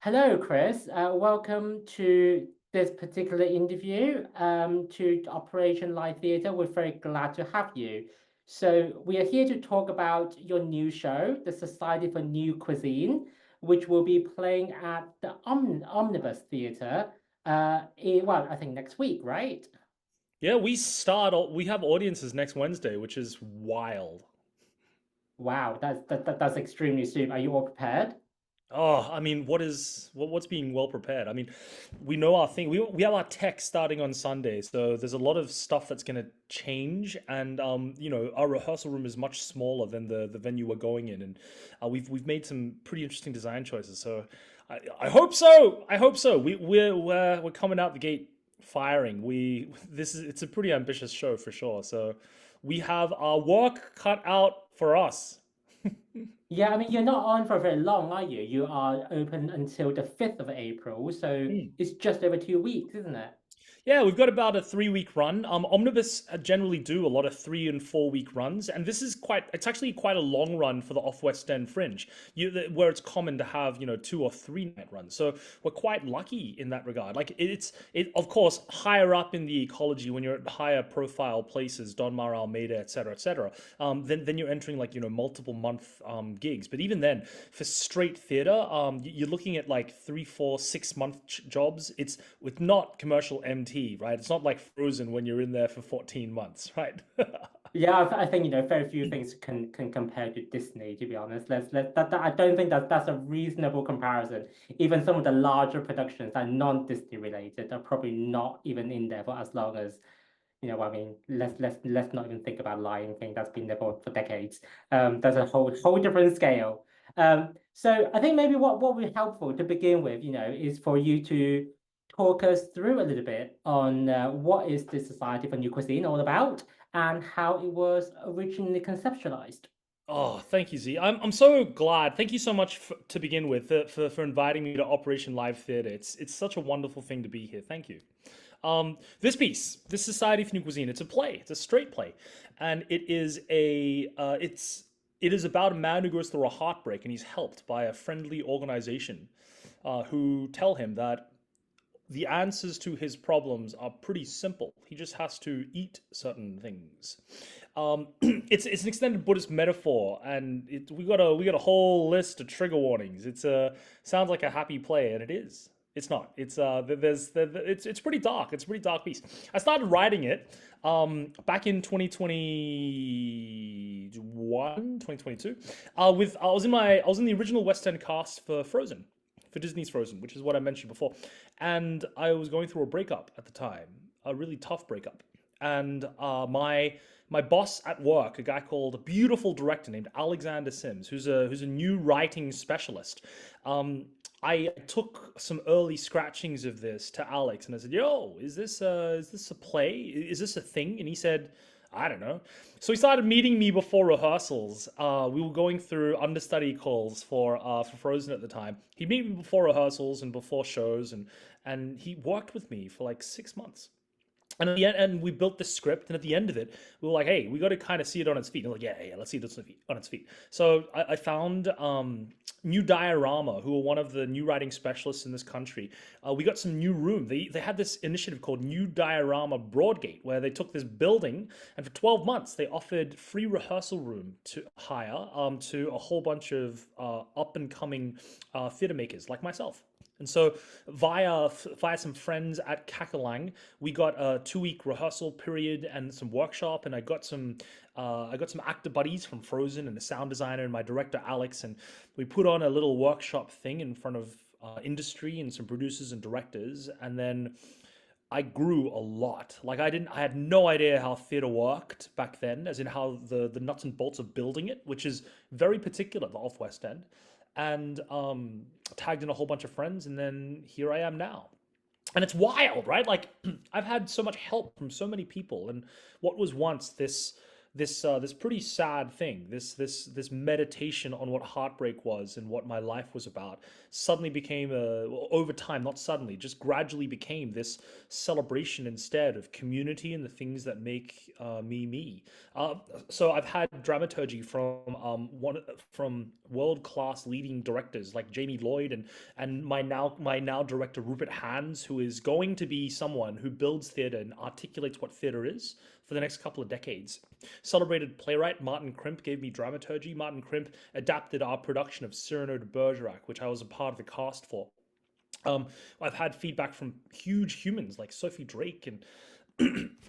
Hello, Chris. Welcome to this particular interview to Operation Live Theatre. We're very glad to have you. So, we are here to talk about your new show, The Society for New Cuisine, which will be playing at the Omnibus Theatre. I think next week, right? Yeah, we have audiences next Wednesday, which is wild. Wow, that's extremely soon. Are you all prepared? Oh, I mean, what's being well prepared? I mean, we know our thing. We have our tech starting on Sunday, so there's a lot of stuff that's going to change, and our rehearsal room is much smaller than the venue we're going in, and we've made some pretty interesting design choices. So I hope so. I hope so. We're coming out the gate firing. It's a pretty ambitious show for sure. So we have our work cut out for us. Yeah, I mean, you're not on for very long, are you? You are open until the 5th of April, so it's just over 2 weeks, isn't it? Yeah, we've got about a 3 week run. Omnibus generally do a lot of 3 and 4 week runs, and this is it's actually quite a long run for the off West End Fringe, where it's common to have, 2 or 3 night runs. So we're quite lucky in that regard. Like of course, higher up in the ecology when you're at higher profile places, Don Mar, Almeida, etc., then you're entering like, multiple month gigs. But even then, for straight theater, you're looking at like 3, 4, 6 month jobs. It's with not commercial MT, right? It's not like Frozen when you're in there for 14 months, right? Yeah, I think very few things can compare to Disney, to be honest. I don't think that's a reasonable comparison. Even some of the larger productions that are non-Disney related are probably not even in there for as long as, I mean, let's not even think about Lion King. That's been there for decades. That's a whole different scale. So I think maybe what would be helpful to begin with, is for you to talk us through a little bit on what is the Society for New Cuisine all about and how it was originally conceptualized. Oh, thank you, Z. I'm so glad. Thank you so much to begin with for inviting me to Operation Live Theatre. It's such a wonderful thing to be here. Thank you. This Society for New Cuisine, it's a play. It's a straight play, and it is about a man who goes through a heartbreak, and he's helped by a friendly organization, who tell him that the answers to his problems are pretty simple. He just has to eat certain things. It's an extended Buddhist metaphor, and we got a whole list of trigger warnings. Sounds like a happy play, and it is. It's not. It's pretty dark. It's a pretty dark piece. I started writing it back in 2021, 2022. I was in the original West End cast for Disney's Frozen, which is what I mentioned before. And I was going through a breakup at the time, a really tough breakup. And my boss at work, a beautiful director named Alexander Sims, who's a new writing specialist. I took some early scratchings of this to Alex, and I said, "Yo, is this a play? Is this a thing?" And he said, "I don't know." So he started meeting me before rehearsals. We were going through understudy calls for Frozen at the time. He'd meet me before rehearsals and before shows, and he worked with me for like 6 months. And at the end, and we built this script, and at the end of it, we were like, "Hey, we got to kind of see it on its feet." And like, "Yeah, let's see it on its feet." So I found New Diorama, who are one of the new writing specialists in this country. We got some new room. They had this initiative called New Diorama Broadgate, where they took this building, and for 12 months they offered free rehearsal room to hire to a whole bunch of up and coming theatre makers like myself. And so, via some friends at Kakalang, we got a 2 week rehearsal period and some workshop, and I got some actor buddies from Frozen and a sound designer and my director Alex, and we put on a little workshop thing in front of industry and some producers and directors, and then I grew a lot. Like I had no idea how theater worked back then, as in how the nuts and bolts of building it, which is very particular, the off West End, and tagged in a whole bunch of friends, and then here I am now. And it's wild, right? Like I've had so much help from so many people, and what was once this pretty sad thing, this meditation on what heartbreak was and what my life was about, suddenly became over time, not suddenly, just gradually became this celebration instead of community and the things that make me me. Uh, so I've had dramaturgy from world class leading directors like Jamie Lloyd and my now director Rupert Hans, who is going to be someone who builds theatre and articulates what theatre is for the next couple of decades. Celebrated playwright Martin Crimp gave me dramaturgy. Martin Crimp adapted our production of Cyrano de Bergerac, which I was a part of the cast for. Um, I've had feedback from huge humans like Sophie Drake, and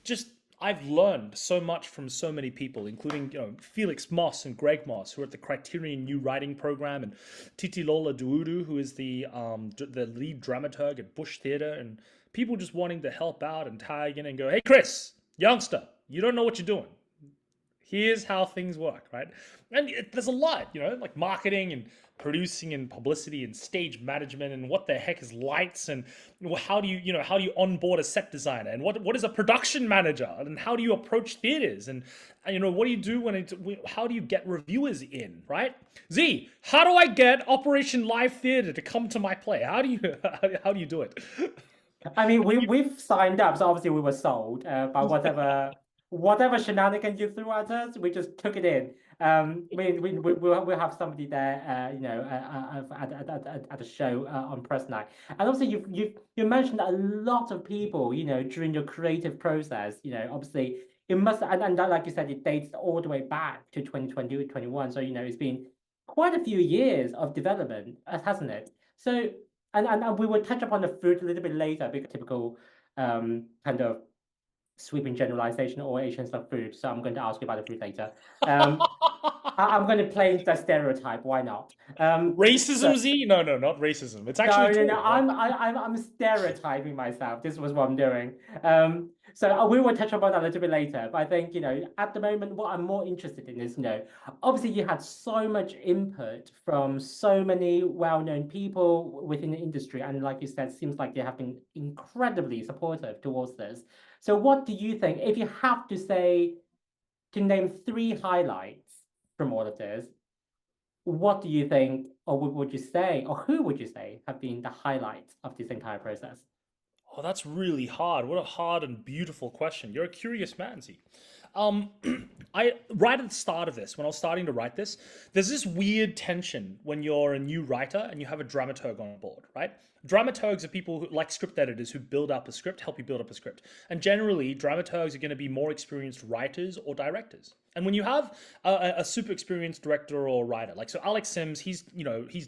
just I've learned so much from so many people, including Felix Moss and Greg Moss, who are at the Criterion New Writing Program, and Titilola Duudu, who is the lead dramaturg at Bush Theatre, and people just wanting to help out and tag in and go, "Hey, Chris, youngster, you don't know what you're doing. Here's how things work," right? And there's a lot, like marketing and producing and publicity and stage management and what the heck is lights and how do you onboard a set designer and what is a production manager and how do you approach theaters and what do you do how do you get reviewers in, right? Z, how do I get Operation Live Theater to come to my play? How do you do it? I mean, we've signed up, so obviously we were sold by whatever shenanigans you threw at us, we just took it in. We'll have somebody there, at a show on press night. And also, you mentioned a lot of people, during your creative process. Obviously, it must, and like you said, it dates all the way back to 2020, 21. So it's been quite a few years of development, hasn't it? So, and we will touch upon the food a little bit later, because typical kind of sweeping generalization or Asians love food. So I'm going to ask you about the food later. I'm going to play the stereotype. Why not? Racism, Z? No, not racism. It's actually true. No. I'm stereotyping myself. This was what I'm doing. So we will touch upon that a little bit later. But I think at the moment, what I'm more interested in is obviously you had so much input from so many well-known people within the industry, and like you said, seems like they have been incredibly supportive towards this. So what do you think, if you have to name 3 highlights from all of this, what do you think, or would you say, or who would you say have been the highlights of this entire process? Oh, that's really hard. What a hard and beautiful question. You're a curious man, Z. Um, right at the start of this, when I was starting to write this, there's this weird tension when you're a new writer and you have a dramaturg on board, right? Dramaturgs are people who, like script editors, who build up a script, help you build up a script. And generally, dramaturgs are going to be more experienced writers or directors. And when you have a super experienced director or writer, like so Alex Sims, he's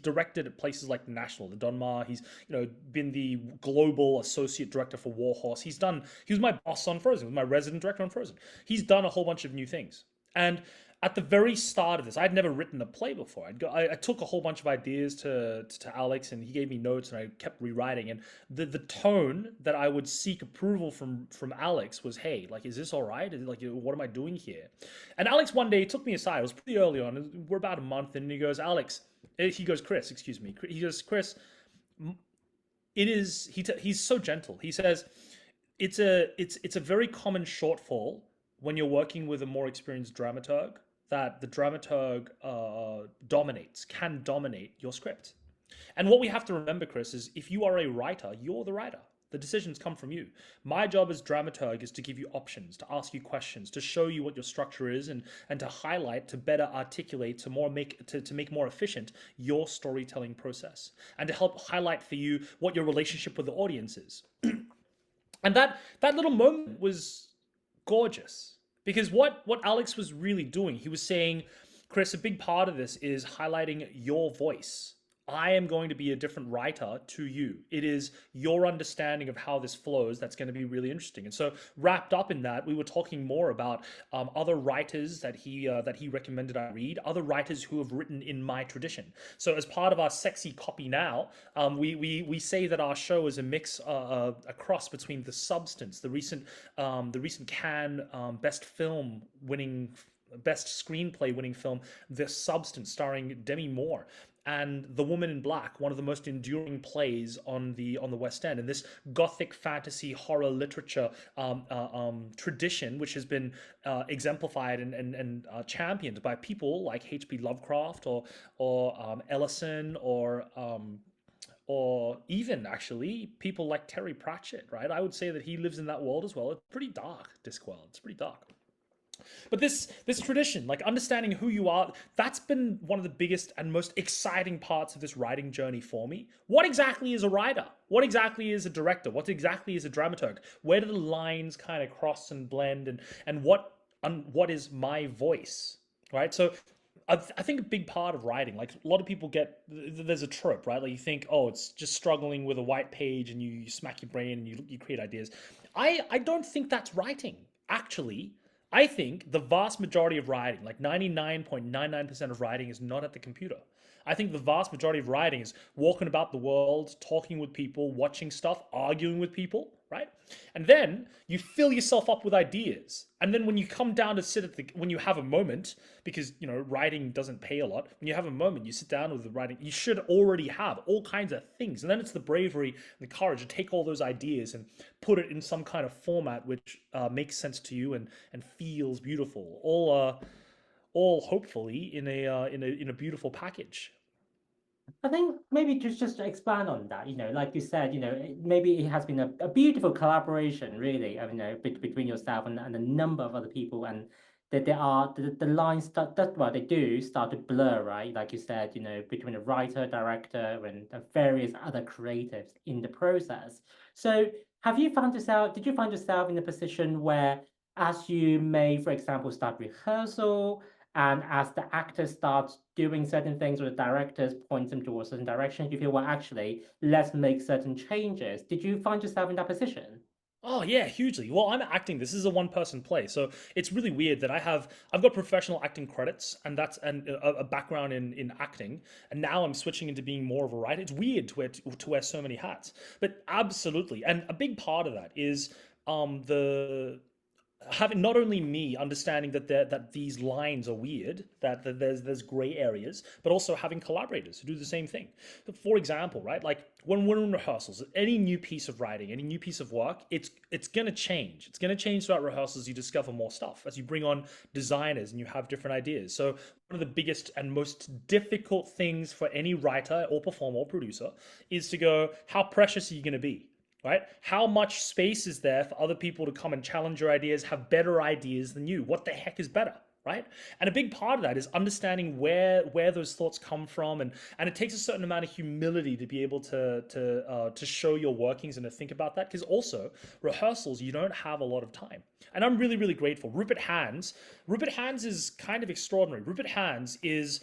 directed at places like the National, the Donmar. He's been the global associate director for Warhorse. He was my boss on Frozen, he was my resident director on Frozen. He's done a whole bunch of new things. And at the very start of this, I'd never written a play before. I took a whole bunch of ideas to Alex, and he gave me notes, and I kept rewriting. And the tone that I would seek approval from Alex was, "Hey, like, is this all right? What am I doing here?" And Alex one day took me aside. It was pretty early on. We're about a month in, and he goes, "Chris, excuse me." He goes, "Chris, it is." He's so gentle. He says, "It's a very common shortfall when you're working with a more experienced dramaturg, that the dramaturg can dominate your script. And what we have to remember, Chris, is if you are a writer, you're the writer. The decisions come from you. My job as dramaturg is to give you options, to ask you questions, to show you what your structure is, and to highlight, to better articulate, to make more efficient your storytelling process, and to help highlight for you what your relationship with the audience is." And that little moment was gorgeous, because what Alex was really doing, he was saying, "Chris, a big part of this is highlighting your voice. I am going to be a different writer to you. It is your understanding of how this flows that's going to be really interesting." And so, wrapped up in that, we were talking more about other writers that he recommended I read, other writers who have written in my tradition. So, as part of our sexy copy now, we say that our show is a mix, a cross between The Substance, the recent Cannes Best Screenplay winning film, The Substance, starring Demi Moore, and The Woman in Black, one of the most enduring plays on the West End, and this gothic fantasy horror literature tradition, which has been exemplified and championed by people like H.P. Lovecraft or Ellison or even actually people like Terry Pratchett, right? I would say that he lives in that world as well. It's pretty dark, Discworld. It's pretty dark. But this tradition, like understanding who you are, that's been one of the biggest and most exciting parts of this writing journey for me. What exactly is a writer? What exactly is a director? What exactly is a dramaturg? Where do the lines kind of cross and blend, and what is my voice, right? So I think a big part of writing, like a lot of people there's a trope, right? Like you think, oh, it's just struggling with a white page and you smack your brain and you create ideas. I don't think that's writing, actually. I think the vast majority of writing, like 99.99% of writing, is not at the computer. I think the vast majority of writing is walking about the world, talking with people, watching stuff, arguing with people, right? And then you fill yourself up with ideas. And then when you come down to when you have a moment, because, writing doesn't pay a lot, when you have a moment, you sit down with the writing, you should already have all kinds of things. And then it's the bravery and the courage to take all those ideas and put it in some kind of format which makes sense to you and feels beautiful. All hopefully in a beautiful package. I think maybe just to expand on that, like you said, maybe it has been a beautiful collaboration, really, between yourself and a number of other people, and that there are the lines they do start to blur, right? Like you said, between a writer, director, and various other creatives in the process. So did you find yourself in a position where, as you may, for example, start rehearsal, and as the actors start doing certain things or the directors point them towards certain directions, you feel, well, actually, let's make certain changes. Did you find yourself in that position? Oh yeah, hugely. Well, I'm acting. This is a one-person play, so it's really weird that I've got professional acting credits and a background in acting, and now I'm switching into being more of a writer. It's weird to wear so many hats, but absolutely. And a big part of that is the having not only me understanding that these lines are weird, that there's gray areas, but also having collaborators who do the same thing. For example, right, like when we're in rehearsals, any new piece of writing, any new piece of work, it's gonna change. It's gonna change throughout rehearsals. You discover more stuff as you bring on designers and you have different ideas. So one of the biggest and most difficult things for any writer or performer or producer is to go, how precious are you gonna be? Right? How much space is there for other people to come and challenge your ideas, have better ideas than you? What the heck is better? Right? And a big part of that is understanding where those thoughts come from, and it takes a certain amount of humility to be able to show your workings and to think about that, because also rehearsals, you don't have a lot of time. And I'm really, really grateful. Rupert Hands is kind of extraordinary. Rupert Hands is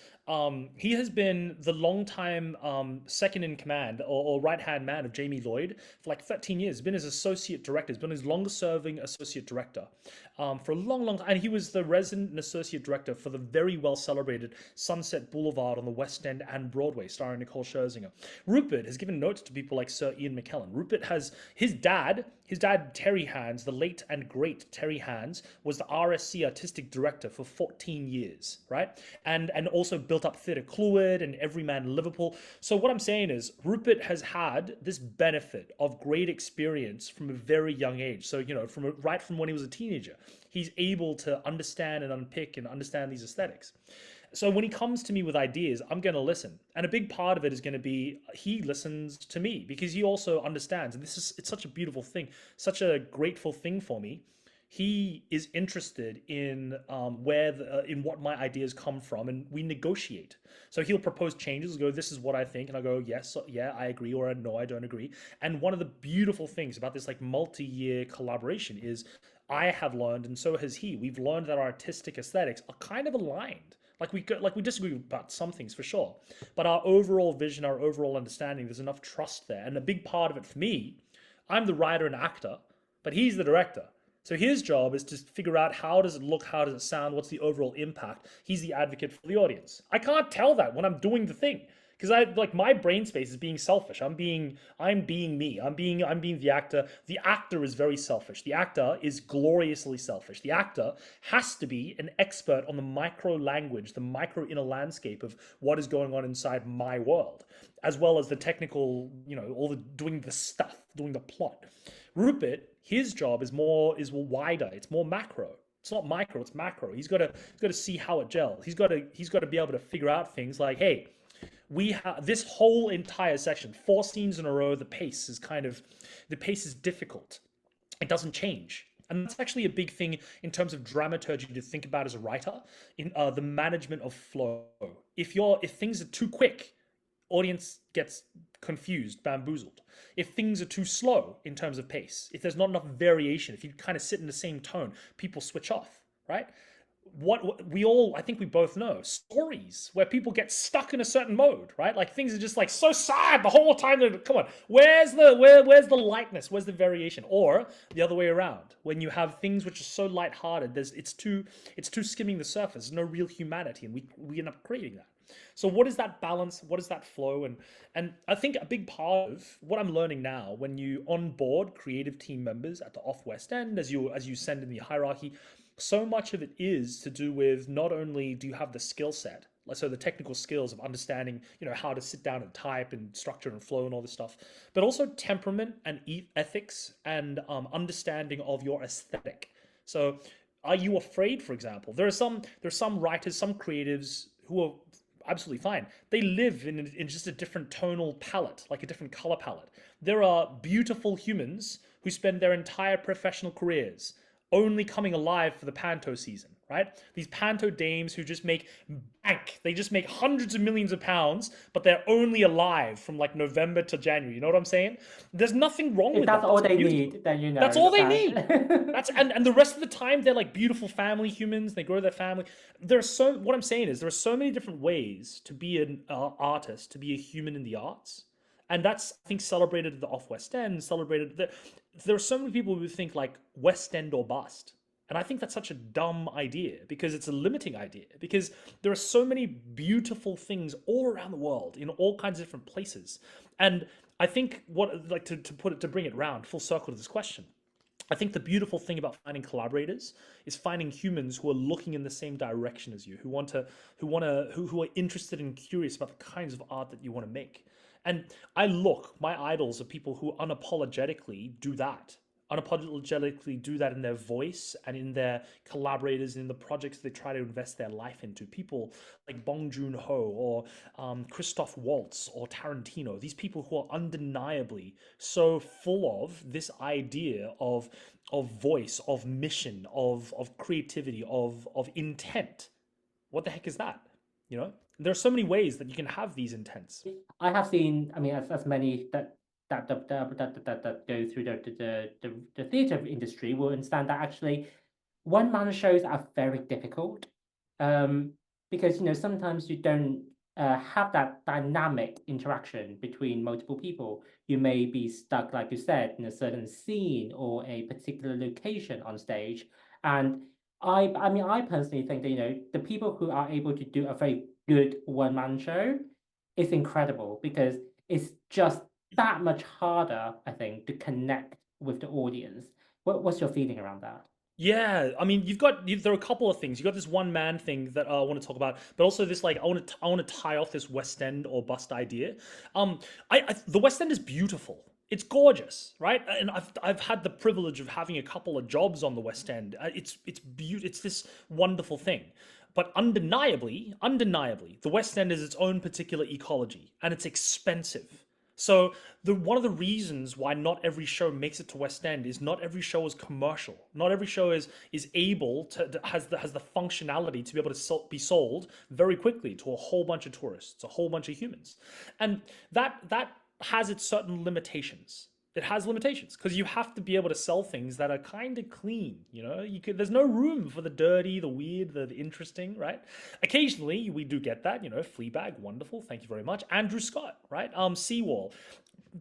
he has been the long-time second in command or right-hand man of Jamie Lloyd for like 13 years. He's been his associate director. He's been his longest-serving associate director for a long, long time. And he was the resident and associate director for the very well-celebrated Sunset Boulevard on the West End and Broadway, starring Nicole Scherzinger. Rupert has given notes to people like Sir Ian McKellen. Rupert has his dad, Terry Hands, the late and great Terry Hands, was the RSC artistic director for 14 years, right? And also built up Theatre Clwyd and Everyman Liverpool. So what I'm saying is Rupert has had this benefit of great experience from a very young age. So, right from when he was a teenager, he's able to understand and unpick and understand these aesthetics. So when he comes to me with ideas, I'm going to listen. And a big part of it is going to be he listens to me because he also understands. And it's such a beautiful thing, such a grateful thing for me. He is interested in in what my ideas come from, and we negotiate. So he'll propose changes, go, this is what I think, and I'll go, yes, yeah, I agree, or no, I don't agree. And one of the beautiful things about this like multi-year collaboration is I have learned, and so has he. We've learned that our artistic aesthetics are kind of aligned. Like we disagree about some things for sure, but our overall vision, our overall understanding, there's enough trust there. And a big part of it for me, I'm the writer and actor, but he's the director. So his job is to figure out how does it look, how does it sound, what's the overall impact. He's the advocate for the audience. I can't tell that when I'm doing the thing because I like my brain space is being selfish. I'm being me. I'm being the actor. The actor is very selfish. The actor is gloriously selfish. The actor has to be an expert on the micro language, the micro inner landscape of what is going on inside my world, as well as the technical, all the doing the stuff, doing the plot. Rupert, his job is wider. It's more macro. It's not micro, it's macro. He's got to see how it gels. He's got to be able to figure out things like, hey, we have this whole entire section, 4 scenes in a row. The pace is difficult. It doesn't change. And that's actually a big thing in terms of dramaturgy to think about as a writer, in the management of flow. If things are too quick, audience gets confused, bamboozled. If things are too slow in terms of pace, if there's not enough variation, if you kind of sit in the same tone, people switch off, right? I think we both know stories where people get stuck in a certain mode, right? Like things are just like so sad the whole time. Come on, where's the lightness? Where's the variation? Or the other way around, when you have things which are so lighthearted, it's too skimming the surface. There's no real humanity, and we end up creating that. So what is that balance? What is that flow? And I think a big part of what I'm learning now, when you onboard creative team members at the Off West End, as you send in the hierarchy, so much of it is to do with not only do you have the skill set, so the technical skills of understanding, how to sit down and type and structure and flow and all this stuff, but also temperament and ethics and understanding of your aesthetic. So are you afraid, for example? There's some writers, some creatives who are absolutely fine. They live in just a different tonal palette, like a different color palette. There are beautiful humans who spend their entire professional careers only coming alive for the panto season, right? These panto dames who just make bank. They just make hundreds of millions of pounds, but they're only alive from like November to January. You know what I'm saying? There's nothing wrong with that. That's all they need, then That's all they need. And the rest of the time they're like beautiful family humans. They grow their family. What I'm saying is there are so many different ways to be an artist, to be a human in the arts. And that's, I think, celebrated at the Off West End, there are so many people who think like West End or bust. And I think that's such a dumb idea, because it's a limiting idea, because there are so many beautiful things all around the world in all kinds of different places. And I think to bring it round full circle to this question, I think the beautiful thing about finding collaborators is finding humans who are looking in the same direction as you, who are interested and curious about the kinds of art that you want to make. And my idols are people who unapologetically do that in their voice and in their collaborators and in the projects they try to invest their life into. People like Bong Joon-ho or Christoph Waltz or Tarantino. These people who are undeniably so full of this idea of voice, of mission, of creativity, of intent. What the heck is that? There are so many ways that you can have these intents. I have seen, as many that go through the theatre industry will understand that actually one-man shows are very difficult, because sometimes you don't have that dynamic interaction between multiple people. You may be stuck, like you said, in a certain scene or a particular location on stage. And I personally think that the people who are able to do a very good one-man show is incredible, because it's just that much harder, I think, to connect with the audience. What's your feeling around that? Yeah, there are a couple of things. You got this one man thing that I want to talk about, but also this I want to tie off this West End or bust idea. The West End is beautiful. It's gorgeous, right? And I've had the privilege of having a couple of jobs on the West End. It's this wonderful thing. But undeniably, the West End is its own particular ecology, and it's expensive. So one of the reasons why not every show makes it to West End is not every show is commercial. Not every show is able to has the functionality to be able to be sold very quickly to a whole bunch of tourists, a whole bunch of humans, and that has its certain limitations. It has limitations because you have to be able to sell things that are kind of clean. There's no room for the dirty, the weird, the interesting, right? Occasionally we do get that. Fleabag, wonderful, thank you very much. Andrew Scott, right? Seawall.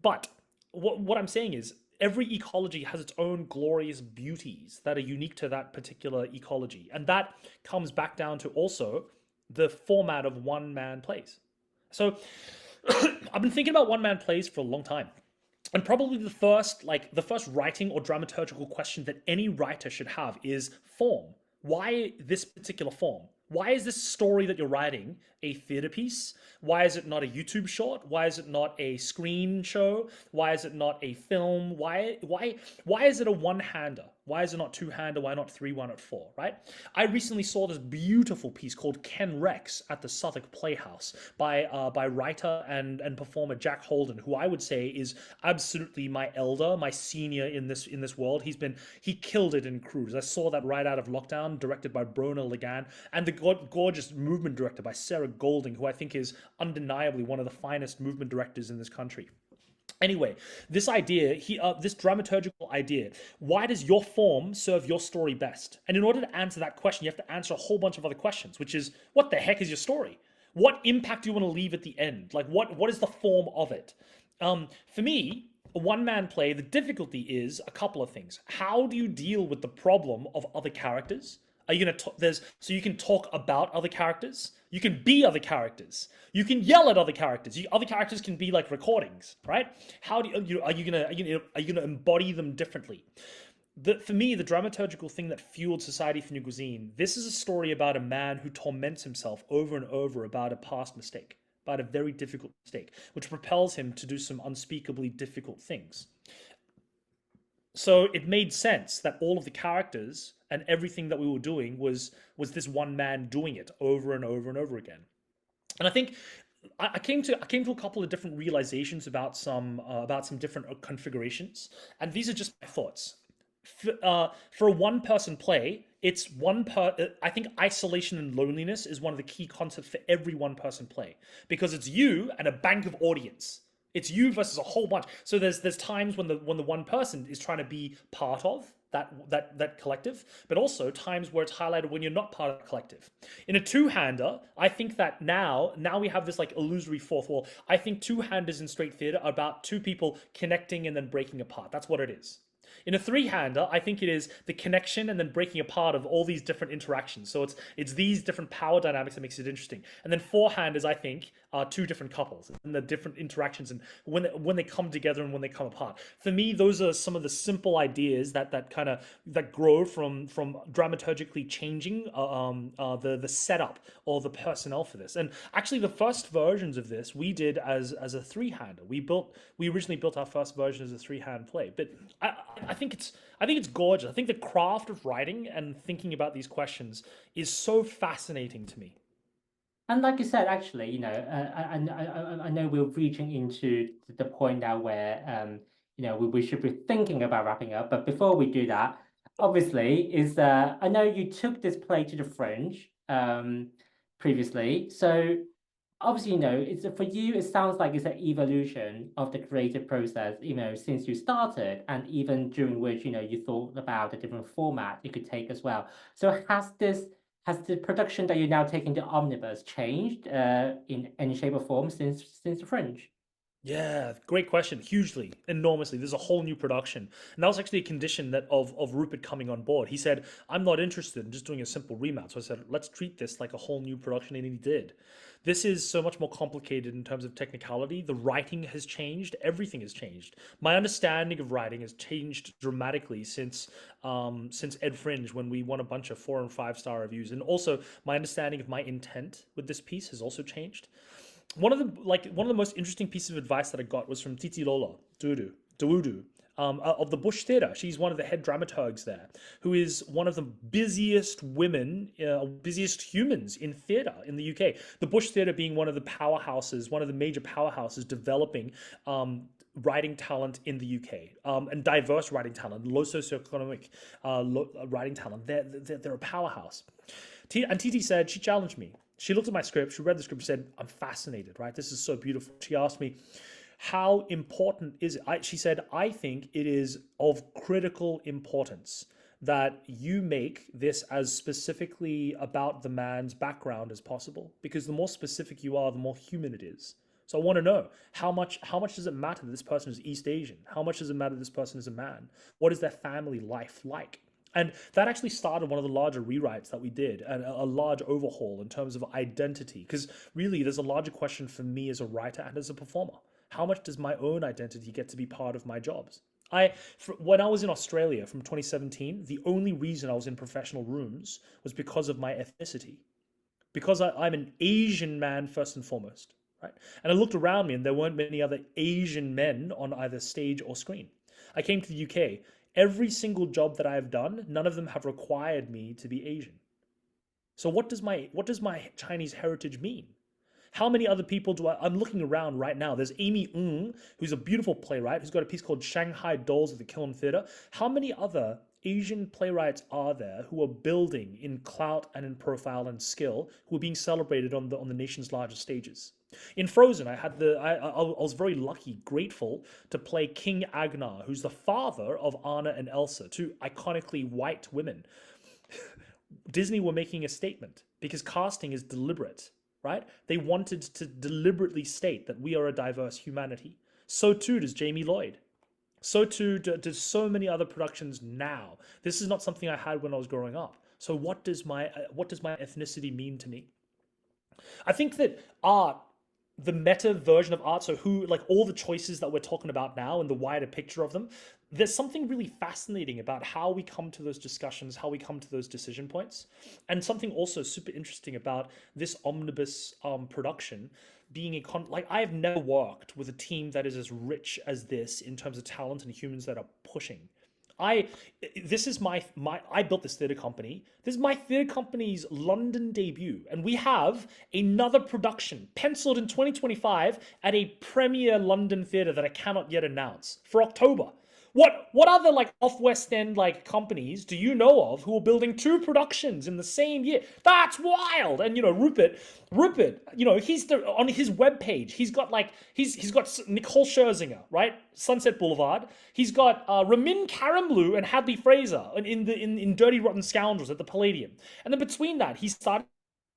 But what I'm saying is every ecology has its own glorious beauties that are unique to that particular ecology, and that comes back down to also the format of one-man plays. So I've been thinking about one man plays for a long time. And probably the first writing or dramaturgical question that any writer should have is form. Why this particular form? Why is this story that you're writing a theater piece? Why is it not a YouTube short? Why is it not a screen show? Why is it not a film? Why is it a one-hander? Why is it not two-hander? Why not three? Why not four? Right? I recently saw this beautiful piece called Ken Rex at the Southwark Playhouse by writer and performer Jack Holden, who I would say is absolutely my elder, my senior in this world. He killed it in Cruise. I saw that right out of lockdown, directed by Brona Ligan, and the gorgeous movement director by Sarah Golding, who I think is undeniably one of the finest movement directors in this country. Anyway, this idea, this dramaturgical idea, why does your form serve your story best? And in order to answer that question, you have to answer a whole bunch of other questions, which is, what the heck is your story? What impact do you want to leave at the end? Like, what is the form of it? For me, a one-man play, the difficulty is a couple of things. How do you deal with the problem of other characters? Are you gonna so you can talk about other characters? You can be other characters. You can yell at other characters. Other characters can be like recordings, right? How do are you gonna embody them differently? For me, the dramaturgical thing that fueled Society for New Cuisine, this is a story about a man who torments himself over and over about a past mistake, about a very difficult mistake, which propels him to do some unspeakably difficult things. So it made sense that all of the characters and everything that we were doing was this one man doing it over and over and over again. And I think I came to a couple of different realizations about some different configurations, and these are just my thoughts. For a one-person play, I think isolation and loneliness is one of the key concepts for every one-person play, because it's you and a bank of audience. It's you versus a whole bunch. So there's times when the one person is trying to be part of that collective, but also times where it's highlighted when you're not part of the collective. In a two-hander, I think that now we have this like illusory fourth wall. I think two-handers in straight theater are about two people connecting and then breaking apart. That's what it is. In a three-hander, I think it is the connection and then breaking apart of all these different interactions. So it's these different power dynamics that makes it interesting. And then four-handers, I think, are two different couples and the different interactions and when they come together and when they come apart. For me, those are some of the simple ideas that grow from dramaturgically changing the setup or the personnel for this. And actually, the first versions of this we did as a three-hander. We originally built our first version as a three-hand play, but I think it's gorgeous. I think the craft of writing and thinking about these questions is so fascinating to me. And like you said, actually, I know we're reaching into the point now where we should be thinking about wrapping up. But before we do that, obviously, I know you took this play to the Fringe previously. So obviously, it's for you, it sounds like it's an evolution of the creative process, since you started, and even during which, you thought about the different format it could take as well. So has the production that you're now taking to Omnibus changed in any shape or form since the Fringe? Yeah, great question. Hugely, enormously. There's a whole new production. And that was actually a condition of Rupert coming on board. He said, I'm not interested in just doing a simple remount. So I said, let's treat this like a whole new production. And he did. This is so much more complicated in terms of technicality. The writing has changed. Everything has changed. My understanding of writing has changed dramatically since Ed Fringe, when we won a bunch of 4 and 5 star reviews. And also my understanding of my intent with this piece has also changed. One of the most interesting pieces of advice that I got was from Titi Lola Dawudu, of the Bush Theatre. She's one of the head dramaturgs there, who is one of the busiest women, busiest humans in theatre in the UK. The Bush Theatre being one of the powerhouses, one of the major powerhouses developing writing talent in the UK, and diverse writing talent, low socioeconomic writing talent. They're a powerhouse. And Titi said, she challenged me. She looked at my script, she read the script, she said, I'm fascinated, right? This is so beautiful. She asked me, how important is it? She said, I think it is of critical importance that you make this as specifically about the man's background as possible, because the more specific you are, the more human it is. So I want to know, how much does it matter that this person is East Asian? How much does it matter that this person is a man? What is their family life like? And that actually started one of the larger rewrites that we did, and a large overhaul in terms of identity. Because really, there's a larger question for me as a writer and as a performer. How much does my own identity get to be part of my jobs? When I was in Australia from 2017, the only reason I was in professional rooms was because of my ethnicity. Because I'm an Asian man first and foremost, right? And I looked around me and there weren't many other Asian men on either stage or screen. I came to the UK. Every single job that I have done, none of them have required me to be Asian. So what does my Chinese heritage mean? How many other people I'm looking around right now. There's Amy Ng, who's a beautiful playwright, who's got a piece called Shanghai Dolls at the Kiln Theatre. How many other Asian playwrights are there who are building in clout and in profile and skill, who are being celebrated on the nation's largest stages? In Frozen, I was very lucky, grateful to play King Agnar, who's the father of Anna and Elsa, two iconically white women. Disney were making a statement because casting is deliberate, right? They wanted to deliberately state that we are a diverse humanity. So too does Jamie Lloyd. So too does so many other productions now. This is not something I had when I was growing up. So what does my ethnicity mean to me? I think that art, the meta version of art, so all the choices that we're talking about now and the wider picture of them, there's something really fascinating about how we come to those discussions, how we come to those decision points, and something also super interesting about this Omnibus production being I have never worked with a team that is as rich as this in terms of talent and humans that are pushing. I built this theatre company. This is my theatre company's London debut, and we have another production penciled in 2025 at a premier London theatre that I cannot yet announce for October. What other off West End companies do you know of who are building two productions in the same year? That's wild. And Rupert, he's on his webpage. He's got he's got Nicole Scherzinger, right? Sunset Boulevard. He's got Ramin Karimloo and Hadley Fraser in Dirty Rotten Scoundrels at the Palladium. And then between that, he started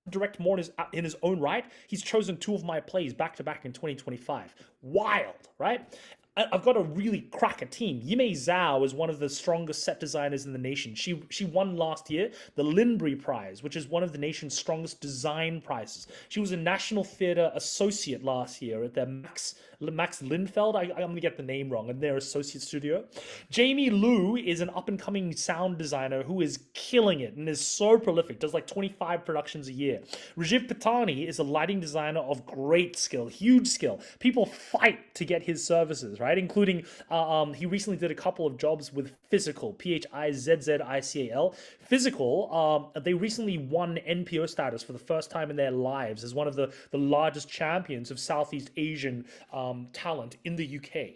to direct more in his own right. He's chosen two of my plays back to back in 2025. Wild, right? I've got a really cracker team. Yimei Zhao is one of the strongest set designers in the nation. She won last year the Lindbury Prize, which is one of the nation's strongest design prizes. She was a National Theatre Associate last year at their Max Lindfeld, I'm going to get the name wrong, in their associate studio. Jamie Liu is an up-and-coming sound designer who is killing it and is so prolific, does 25 productions a year. Rajiv Patani is a lighting designer of great skill, huge skill. People fight to get his services, right? Including, he recently did a couple of jobs with Physical, Phizzical. Physical, they recently won NPO status for the first time in their lives as one of the largest champions of Southeast Asian talent in the UK.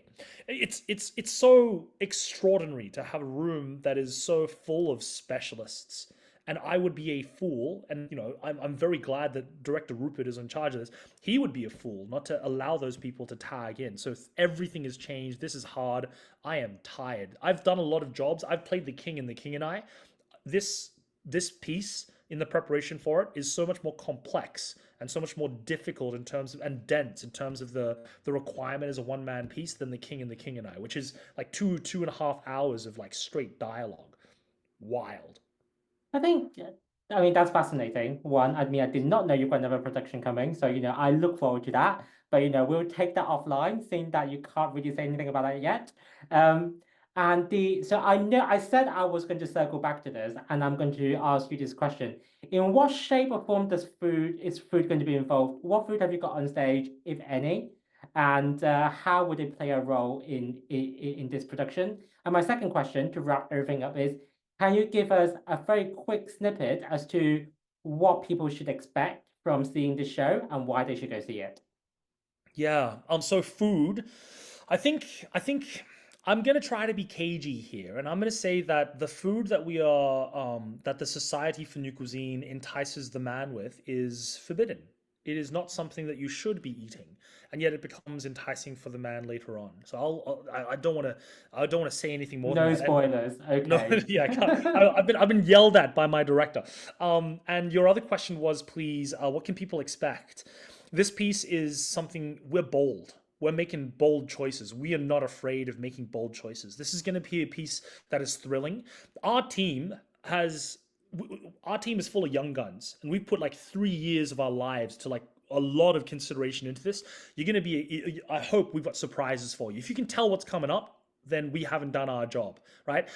It's so extraordinary to have a room that is so full of specialists. And I would be a fool, and I'm very glad that director Rupert is in charge of this. He would be a fool not to allow those people to tag in. So everything has changed. This is hard. I am tired. I've done a lot of jobs. I've played The King and The King and I. This piece in the preparation for it is so much more complex and so much more difficult in terms of, and dense in terms of the requirement as a one-man piece than The King and The King and I, which is 2.5 hours of straight dialogue. Wild. I mean, that's fascinating. One, I did not know you've got another production coming, so, I look forward to that. But, we'll take that offline, seeing that you can't really say anything about that yet. So I said I was going to circle back to this, and I'm going to ask you this question. In what shape or form is food going to be involved? What food have you got on stage, if any? And how would it play a role in this production? And my second question, to wrap everything up, is, can you give us a very quick snippet as to what people should expect from seeing the show and why they should go see it? Yeah. So food, I think I'm gonna try to be cagey here, and I'm gonna say that the food that that the Society for New Cuisine entices the man with is forbidden. It is not something that you should be eating, and yet it becomes enticing for the man later on. So I don't want to say anything more. No than that. spoilers. Okay. No, yeah, I've been yelled at by my director. And your other question was, please, what can people expect? This piece is something, we're bold. we're making bold choices. We are not afraid of making bold choices. This is going to be a piece that is thrilling. Our team has our team is full of young guns, and we've put like 3 years of our lives to like a lot of consideration into this. You're going to be, I hope we've got surprises for you. If you can tell what's coming up, then we haven't done our job, right?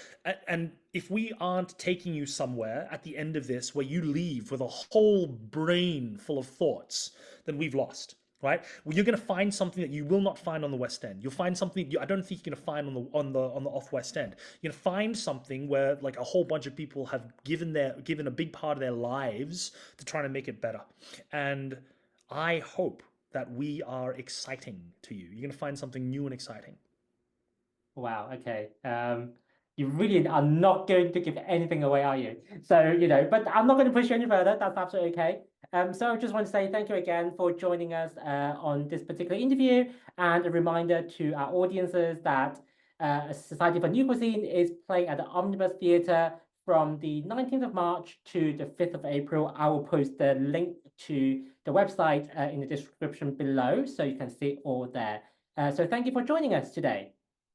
And if we aren't taking you somewhere at the end of this where you leave with a whole brain full of thoughts, then we've lost, right? Well, you're going to find something that you will not find on the West End. You'll find something I don't think you're going to find on the off West End. You're going to find something where like a whole bunch of people have given a big part of their lives to try to make it better. And I hope that we are exciting to you. You're going to find something new and exciting. Wow, okay. You really are not going to give anything away, are you? So, but I'm not going to push you any further. That's absolutely okay. So I just want to say thank you again for joining us on this particular interview, and a reminder to our audiences that Society for New Cuisine is playing at the Omnibus Theatre from the 19th of March to the 5th of April. I will post the link to the website in the description below, so you can see it all there. So thank you for joining us today.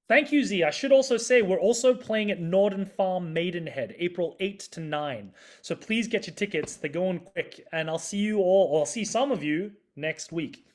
Thank you, Z. I should also say we're also playing at Northern Farm Maidenhead, April 8 to 9. So please get your tickets. They're going quick. And I'll see you all, or I'll see some of you next week.